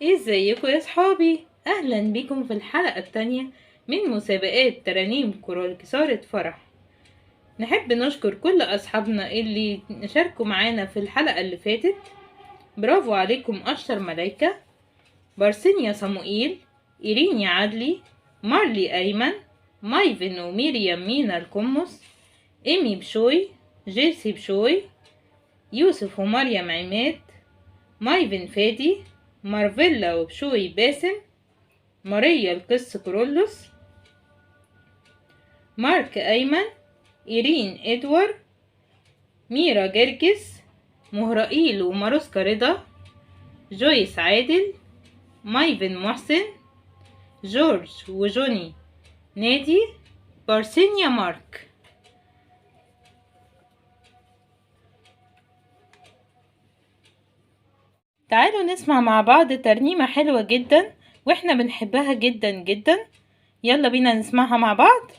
ازيكم يا صحابي؟ اهلا بكم في الحلقة التانية من مسابقات ترانيم كورال كسارة فرح. نحب نشكر كل اصحابنا اللي شاركوا معانا في الحلقة اللي فاتت. برافو عليكم اشطر ملايكة: بارسينيا صموئيل، ايرينيا عدلي، مارلي ايمن، مايفن وميريام مينا القمص، ايمي بشوي، جيسي بشوي، يوسف ومريم عماد، مايفن فادي، مارفيلا وبشوي باسم، ماريا القس كورولوس، مارك أيمن، إيرين إدوار، ميرا جرجس، مهرائيل وماروسكا رضا، جويس عادل، مايفن محسن، جورج وجوني نادي، بارسينيا مارك. تعالوا نسمع مع بعض ترنيمة حلوة جدا واحنا بنحبها جدا جدا. يلا بينا نسمعها مع بعض.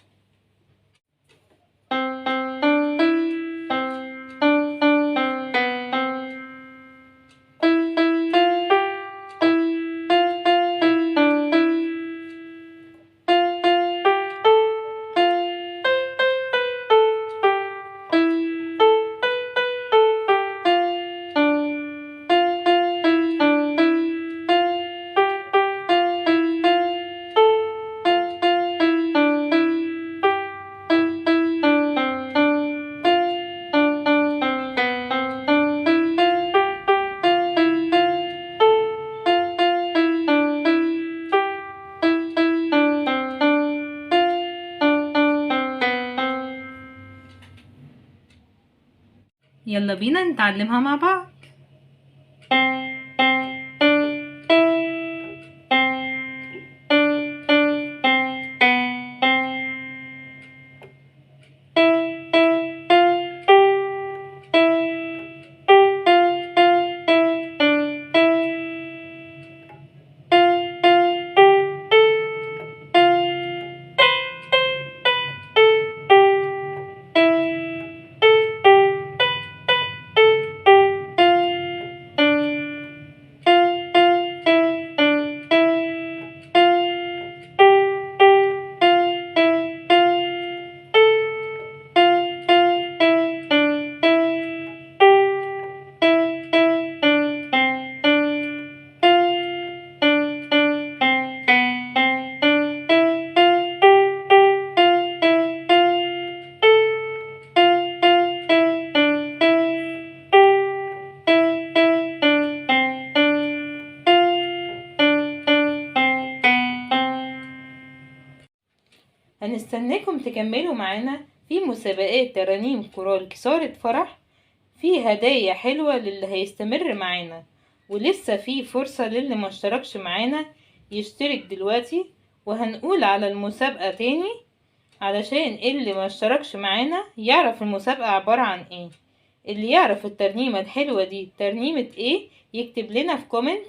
يلا بينا نتعلمها مع بعض. هنستناكم تكملوا معانا في مسابقات ترانيم كورال كسارة فرح. في هدايا حلوة للي هيستمر معانا، ولسه في فرصة للي ما اشتركش معانا يشترك دلوقتي. وهنقول على المسابقة تاني علشان اللي ما اشتركش معانا يعرف المسابقة عبارة عن ايه. اللي يعرف الترنيمة الحلوة دي ترنيمة ايه يكتب لنا في كومنت،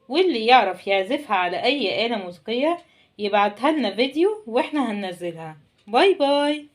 واللي يعرف يعزفها على اي آلة موسيقية يبعتها لنا فيديو واحنا هننزلها. باي باي.